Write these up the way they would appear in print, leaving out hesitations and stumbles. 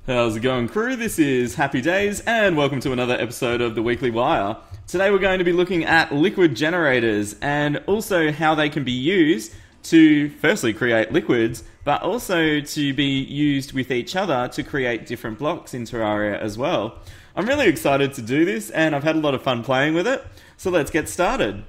How's it going, crew? This is Happy Days, and welcome to another episode of the Weekly Wire. Today we're going to be looking at liquid generators, and also how they can be used to firstly create liquids, but also to be used with each other to create different blocks in Terraria as well. I'm really excited to do this, and I've had a lot of fun playing with it, so let's get started.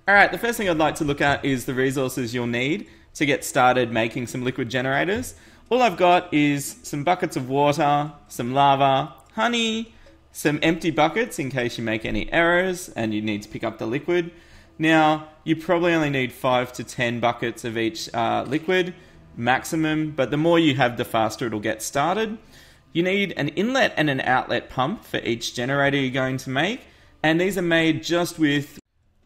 Alright, the first thing I'd like to look at is the resources you'll need to get started making some liquid generators. All I've got is some buckets of water, some lava, honey, some empty buckets in case you make any errors and you need to pick up the liquid. Now, you probably only need 5 to 10 buckets of each liquid maximum, but the more you have, the faster it'll get started. You need an inlet and an outlet pump for each generator you're going to make, and these are made just with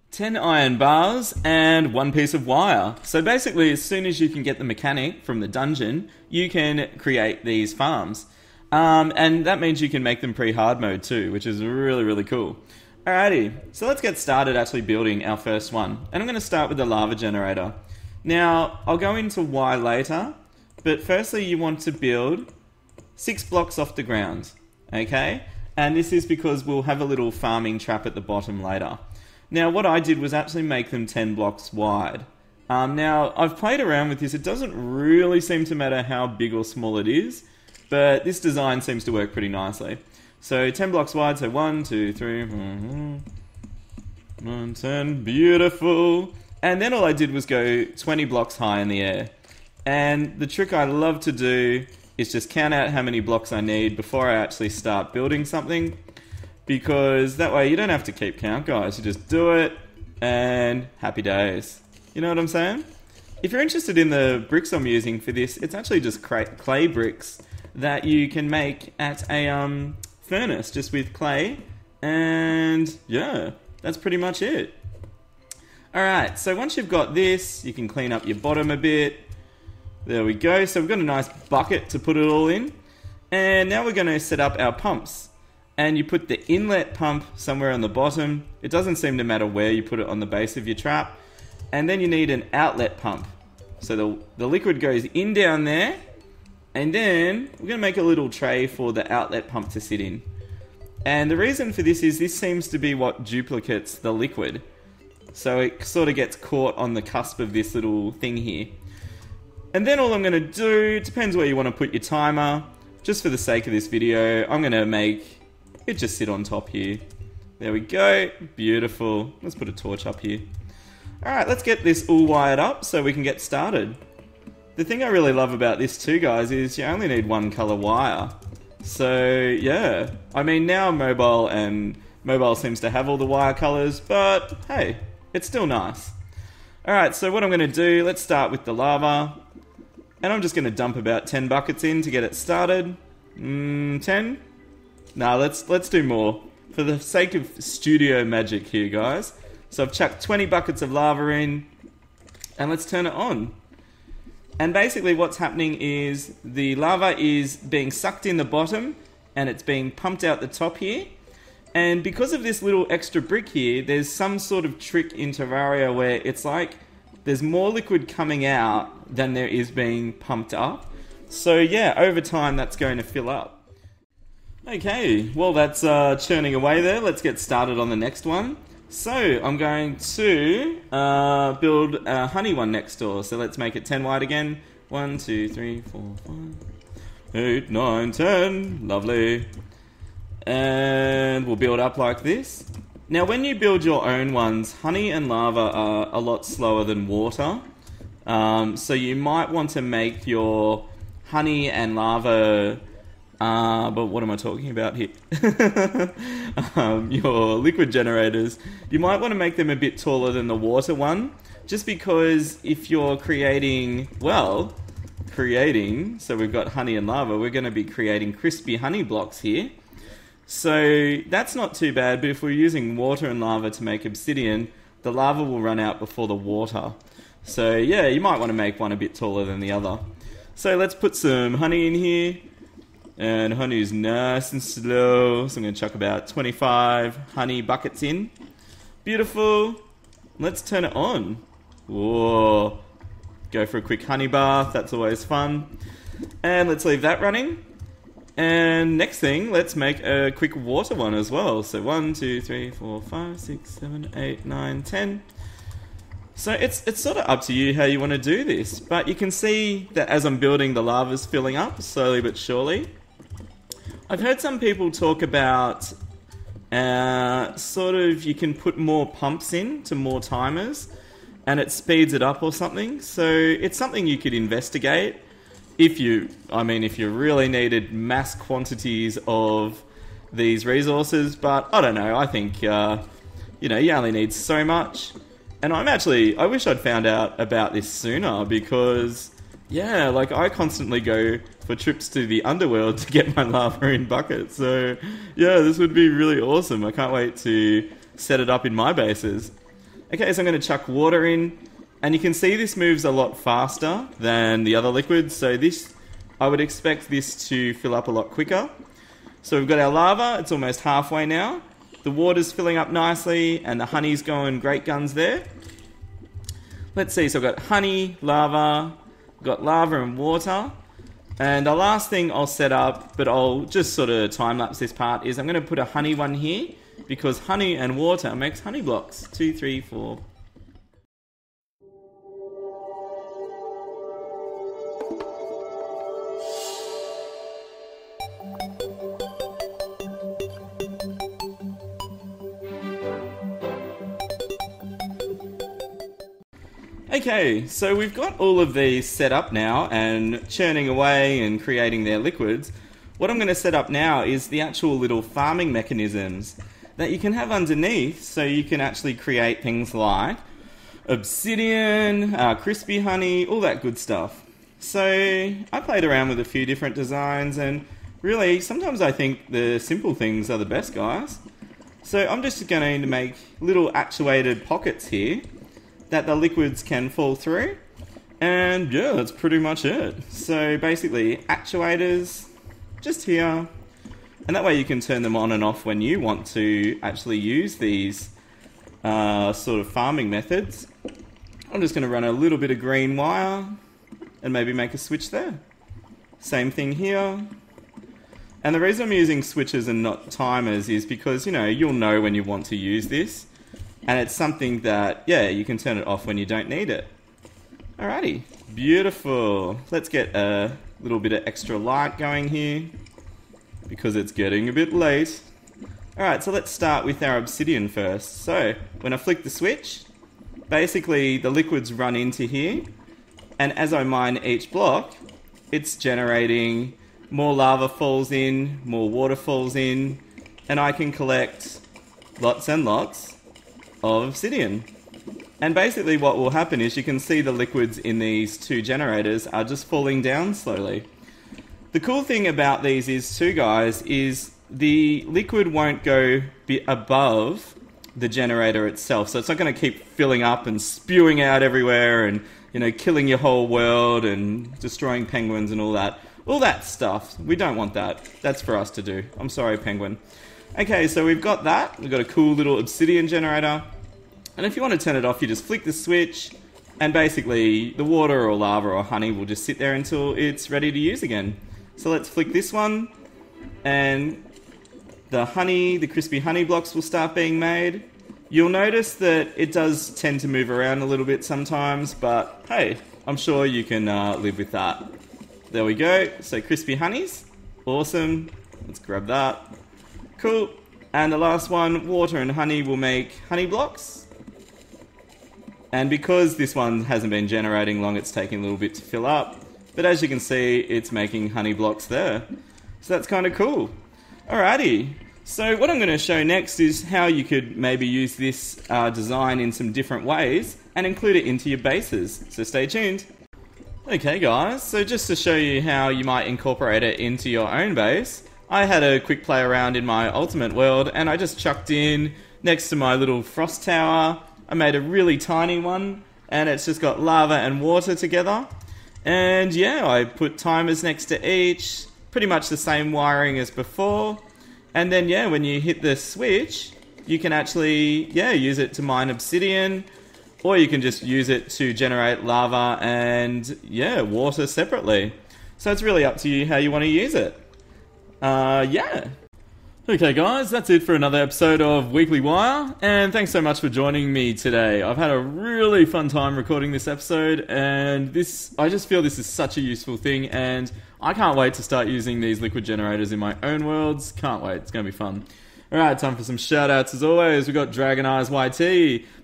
10 iron bars and 1 piece of wire. So basically, as soon as you can get the mechanic from the dungeon, you can create these farms. And that means you can make them pre-hard mode too, which is really, really cool. Alrighty, so let's get started actually building our first one. And I'm going to start with the lava generator. Now, I'll go into why later, but firstly you want to build 6 blocks off the ground, okay? And this is because we'll have a little farming trap at the bottom later. Now, what I did was actually make them 10 blocks wide. Now, I've played around with this. It doesn't really seem to matter how big or small it is, but this design seems to work pretty nicely. So, 10 blocks wide, so 1, 2, 3, 9, 10, beautiful. And then all I did was go 20 blocks high in the air. And the trick I love to do is just count out how many blocks I need before I actually start building something. Because that way you don't have to keep count, guys. You just do it, and happy days. You know what I'm saying? If you're interested in the bricks I'm using for this, it's actually just clay bricks that you can make at a furnace, just with clay. And yeah, that's pretty much it. Alright, so once you've got this, you can clean up your bottom a bit. There we go. So we've got a nice bucket to put it all in. And now we're going to set up our pumps. And you put the inlet pump somewhere on the bottom. It doesn't seem to matter where you put it on the base of your trap. And then you need an outlet pump. So the liquid goes in down there. And then we're going to make a little tray for the outlet pump to sit in. And the reason for this is this seems to be what duplicates the liquid. So it sort of gets caught on the cusp of this little thing here. And then all I'm going to do, depends where you want to put your timer. Just for the sake of this video, I'm going to make it just sit on top here. There we go. Beautiful. Let's put a torch up here. Alright, let's get this all wired up so we can get started. The thing I really love about this too, guys, is you only need 1 color wire. So, yeah. I mean, now mobile seems to have all the wire colors, but hey, it's still nice. Alright, so what I'm going to do, let's start with the lava. And I'm just going to dump about 10 buckets in to get it started. 10? Nah, let's do more. For the sake of studio magic here, guys. So I've chucked 20 buckets of lava in. And let's turn it on. And basically what's happening is the lava is being sucked in the bottom. And it's being pumped out the top here. And because of this little extra brick here, there's some sort of trick in Terraria where it's like there's more liquid coming out than there is being pumped up. So yeah, over time that's going to fill up. Okay, well that's churning away there. Let's get started on the next one. So, I'm going to build a honey one next door. So let's make it 10 wide again. 1, 2, 3, 4, 5, 8, 9, 10. Lovely. And we'll build up like this. Now when you build your own ones, honey and lava are a lot slower than water. So you might want to make your honey and lava... but what am I talking about here? Your liquid generators, you might want to make them a bit taller than the water one, just because if you're creating, so we've got honey and lava, we're going to be creating crispy honey blocks here. So that's not too bad, but if we're using water and lava to make obsidian, the lava will run out before the water. So yeah, you might want to make one a bit taller than the other. So let's put some honey in here. And honey is nice and slow, so I'm going to chuck about 25 honey buckets in. Beautiful. Let's turn it on. Whoa. Go for a quick honey bath, that's always fun. And let's leave that running. And next thing, let's make a quick water one as well. So 1, 2, 3, 4, 5, 6, 7, 8, 9, 10. So it's sort of up to you how you want to do this. But you can see that as I'm building, the lava's filling up slowly but surely. I've heard some people talk about sort of you can put more pumps in to more timers and it speeds it up or something. So it's something you could investigate. If you really needed mass quantities of these resources, but I don't know, I think, you only need so much. And I wish I'd found out about this sooner because, I constantly go for trips to the underworld to get my lava in buckets. So, this would be really awesome. I can't wait to set it up in my bases. Okay, so I'm going to chuck water in. And you can see this moves a lot faster than the other liquids, so I would expect this to fill up a lot quicker. So we've got our lava, it's almost halfway now. The water's filling up nicely, and the honey's going great guns there. Let's see, so I've got honey, lava, got lava and water. And the last thing I'll set up, but I'll just sort of time-lapse this part, is I'm going to put a honey one here, because honey and water makes honey blocks. 2, 3, 4... Okay, so we've got all of these set up now and churning away and creating their liquids. What I'm going to set up now is the actual little farming mechanisms that you can have underneath, so you can actually create things like obsidian, crispy honey, all that good stuff. So I played around with a few different designs, and really sometimes I think the simple things are the best, guys. So I'm just going to make little actuated pockets here that the liquids can fall through, and that's pretty much it. So basically actuators just here, and that way you can turn them on and off when you want to actually use these sort of farming methods. I'm just going to run a little bit of green wire and maybe make a switch there. Same thing here. And the reason I'm using switches and not timers is because, you'll know when you want to use this. And it's something that, you can turn it off when you don't need it. Alrighty, beautiful. Let's get a little bit of extra light going here because it's getting a bit late. Alright, so let's start with our obsidian first. So, when I flick the switch, basically the liquids run into here, and as I mine each block, it's generating more lava falls in, more water falls in, and I can collect lots and lots of obsidian. And basically what will happen is you can see the liquids in these two generators are just falling down slowly. The cool thing about these is too, guys, is the liquid won't go above the generator itself, so it's not going to keep filling up and spewing out everywhere and killing your whole world and destroying penguins and all that stuff. We don't want that. That's for us to do. I'm sorry, penguin. Okay, so we've got that. We've got a cool little obsidian generator. And if you want to turn it off, you just flick the switch, and basically the water or lava or honey will just sit there until it's ready to use again. So let's flick this one, and the crispy honey blocks will start being made. You'll notice that it does tend to move around a little bit sometimes, but hey, I'm sure you can live with that. There we go. So crispy honeys. Awesome. Let's grab that. Cool. And the last one, water and honey, will make honey blocks. And because this one hasn't been generating long, it's taking a little bit to fill up. But as you can see, it's making honey blocks there. So that's kind of cool. Alrighty. So what I'm going to show next is how you could maybe use this design in some different ways and include it into your bases. So stay tuned. Okay guys, so just to show you how you might incorporate it into your own base, I had a quick play around in my ultimate world and I just chucked in next to my little frost tower. I made a really tiny one and it's just got lava and water together. And I put timers next to each, pretty much the same wiring as before. And then when you hit the switch, you can actually use it to mine obsidian, or you can just use it to generate lava and water separately. So it's really up to you how you want to use it. Yeah. Okay guys, that's it for another episode of Weekly Wire, and thanks so much for joining me today. I've had a really fun time recording this episode, and I just feel this is such a useful thing, and I can't wait to start using these liquid generators in my own worlds. Can't wait, it's going to be fun. Alright, time for some shout-outs as always. We've got Dragon Eyes YT,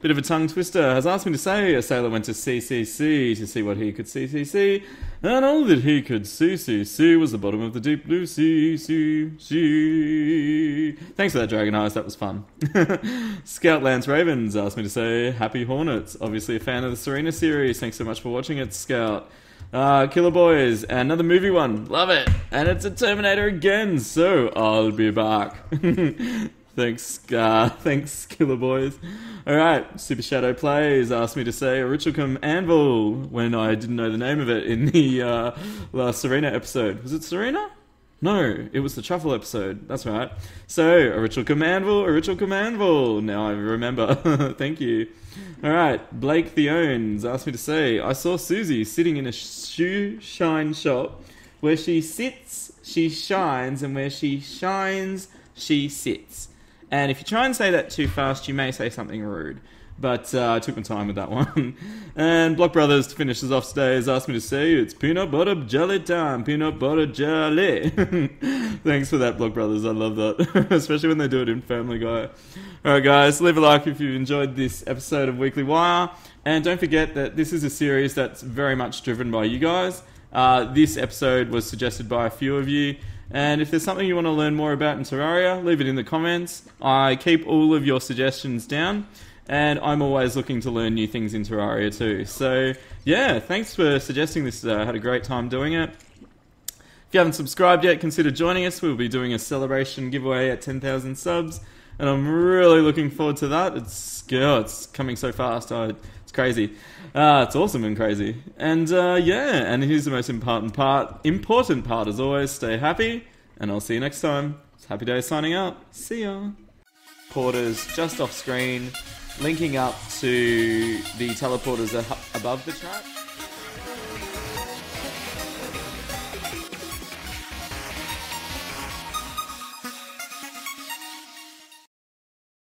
bit of a tongue twister, has asked me to say a sailor went to CCC to see what he could see, and all that he could see was the bottom of the deep blue sea. Thanks for that, Dragon Eyes, that was fun. Scout Lance Ravens asked me to say Happy Hornets, obviously a fan of the Serena series, thanks so much for watching it, Scout. Killer Boys, another movie one, love it, and it's a Terminator again, so I'll be back. Thanks, Killer Boys. Alright, Super Shadow Plays asked me to say Orichicum Anvil when I didn't know the name of it in the last Serena episode. Was it Serena? No, it was the Truffle episode. That's right. So, Orichicum Anvil. Now I remember. Thank you. Alright, Blake Theones asked me to say, I saw Susie sitting in a shoe shine shop. Where she sits, she shines, and where she shines, she sits. And if you try and say that too fast, you may say something rude. But I took my time with that one. And Block Brothers, to finish us off today, has asked me to say it's peanut butter jelly time. Peanut butter jelly. Thanks for that, Block Brothers. I love that. Especially when they do it in Family Guy. Alright guys, leave a like if you've enjoyed this episode of Weekly Wire. And don't forget that this is a series that's very much driven by you guys. This episode was suggested by a few of you. And if there's something you want to learn more about in Terraria, leave it in the comments. I keep all of your suggestions down. And I'm always looking to learn new things in Terraria too. So, yeah, thanks for suggesting this today. I had a great time doing it. If you haven't subscribed yet, consider joining us. We'll be doing a celebration giveaway at 10,000 subs. And I'm really looking forward to that. It's coming so fast. It's crazy. It's awesome and crazy. And, yeah, and here's the most important part. Important part, as always, stay happy. And I'll see you next time. It's Happy Day signing out. See ya. Porters just off screen. Linking up to the teleporters above the track.